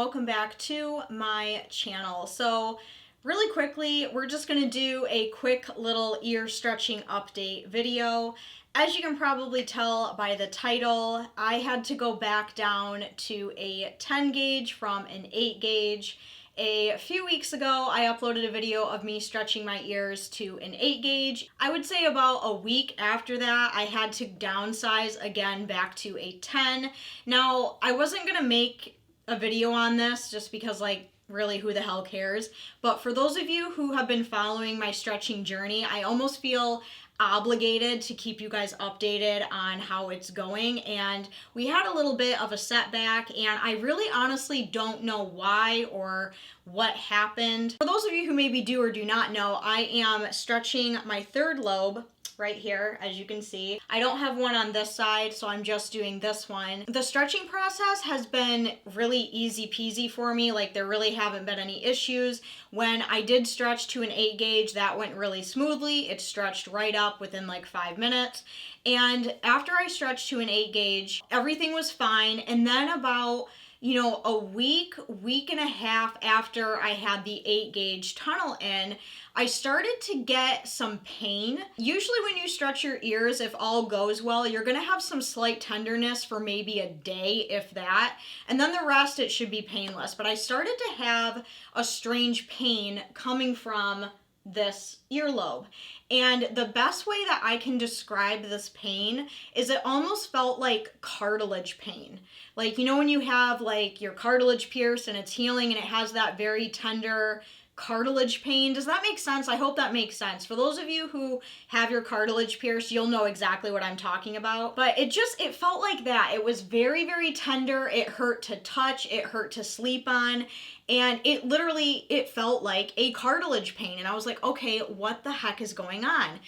welcome back to my channel. So really quickly, we're just gonna do a quick little ear stretching update video. As you can probably tell by the title, I had to go back down to a 10 gauge from an 8 gauge. A few weeks ago, I uploaded a video of me stretching my ears to an 8 gauge. I would say about a week after that, I had to downsize again back to a 10. Now, I wasn't gonna make a video on this just because, like, really, who the hell cares? But for those of you who have been following my stretching journey, I almost feel obligated to keep you guys updated on how it's going. And we had a little bit of a setback, and I really honestly don't know why or what happened. For those of you who maybe do or do not know, I am stretching my third lobe right here, as you can see. I don't have one on this side, so I'm just doing this one. The stretching process has been really easy peasy for me. Like, there really haven't been any issues. When I did stretch to an 8 gauge, that went really smoothly. It stretched right up within like 5 minutes. And after I stretched to an 8 gauge, everything was fine. And then about a week and a half after I had the 8 gauge tunnel in, I started to get some pain. Usually when you stretch your ears, if all goes well, you're gonna have some slight tenderness for maybe a day, if that, and then the rest, it should be painless. But I started to have a strange pain coming from this earlobe. And the best way that I can describe this pain is it almost felt like cartilage pain. Like, when you have like your cartilage pierced and it's healing and it has that very tender cartilage pain. Does that make sense? I hope that makes sense. For those of you who have your cartilage pierced, you'll know exactly what I'm talking about. But it felt like that. It was very, very tender. It hurt to touch. It hurt to sleep on. And it felt like a cartilage pain. And I was like, okay, what the heck is going on?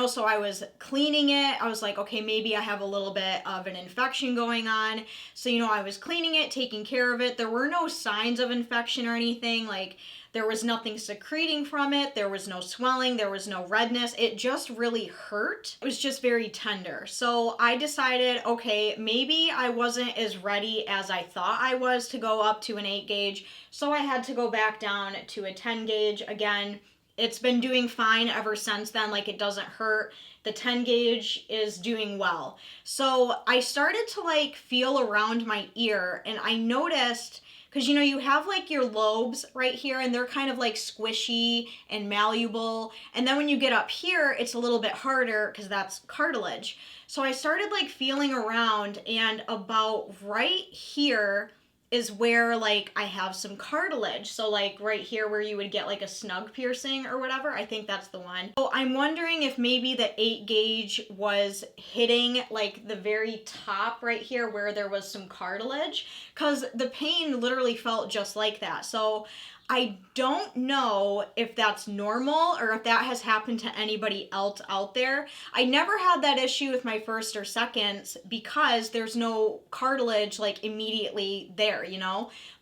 So I was cleaning it. I was like, okay, maybe I have a little bit of an infection going on. So, I was cleaning it, taking care of it. There were no signs of infection or anything. Like, there was nothing secreting from it. There was no swelling. There was no redness. It just really hurt. It was just very tender. So I decided, okay, maybe I wasn't as ready as I thought I was to go up to an 8 gauge. So I had to go back down to a 10 gauge again. It's been doing fine ever since then. Like, it doesn't hurt. The 10 gauge is doing well. So I started to feel around my ear, and I noticed, because you have like your lobes right here, and they're kind of like squishy and malleable. And then when you get up here, it's a little bit harder because that's cartilage. So I started feeling around, and about right here is where I have some cartilage. So right here where you would get a snug piercing or whatever, I think that's the one. So I'm wondering if maybe the 8 gauge was hitting the very top right here where there was some cartilage, because the pain literally felt just like that. So I don't know if that's normal or if that has happened to anybody else out there. I never had that issue with my first or seconds because there's no cartilage immediately there,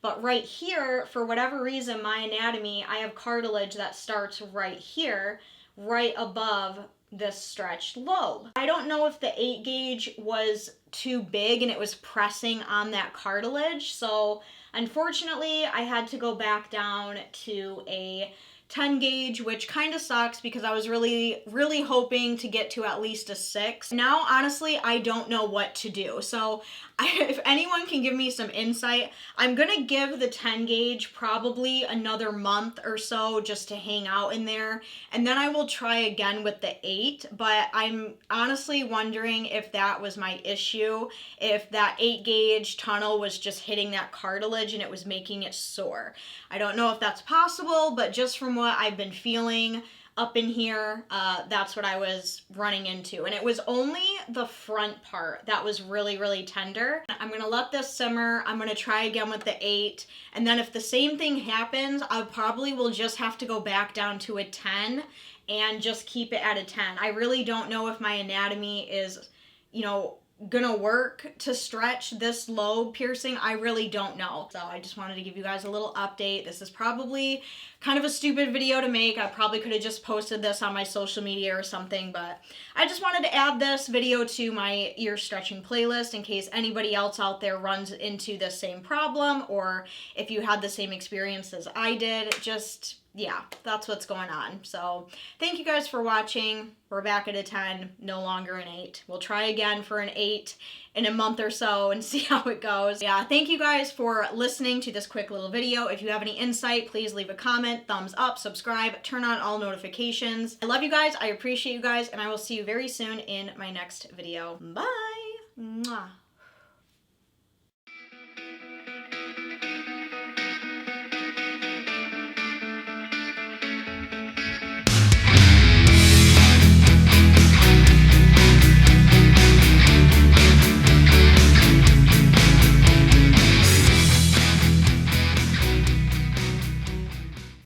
But right here, for whatever reason, my anatomy, I have cartilage that starts right here, right above this stretched lobe. I don't know if the 8 gauge was too big and it was pressing on that cartilage. So unfortunately, I had to go back down to a 10 gauge, which kind of sucks because I was really, really hoping to get to at least a 6. Now, honestly, I don't know what to do. So if anyone can give me some insight, I'm going to give the 10 gauge probably another month or so just to hang out in there. And then I will try again with the 8. But I'm honestly wondering if that was my issue, if that 8 gauge tunnel was just hitting that cartilage and it was making it sore. I don't know if that's possible, but just from what I've been feeling up in here, that's what I was running into. And it was only the front part that was really, really tender. I'm gonna let this simmer. I'm gonna try again with the 8. And then if the same thing happens, I probably will just have to go back down to a 10 and just keep it at a 10. I really don't know if my anatomy is, gonna work to stretch this lobe piercing. I really don't know. So I just wanted to give you guys a little update. This is probably kind of a stupid video to make. I probably could have just posted this on my social media or something, but I just wanted to add this video to my ear stretching playlist in case anybody else out there runs into the same problem, or if you had the same experience as I did. Just, yeah, that's what's going on. So thank you guys for watching. We're back at a 10, no longer an 8. We'll try again for an 8 in a month or so and see how it goes. Yeah, thank you guys for listening to this quick little video. If you have any insight, please leave a comment, thumbs up, subscribe, turn on all notifications. I love you guys, I appreciate you guys, and I will see you very soon in my next video. Bye! Mwah.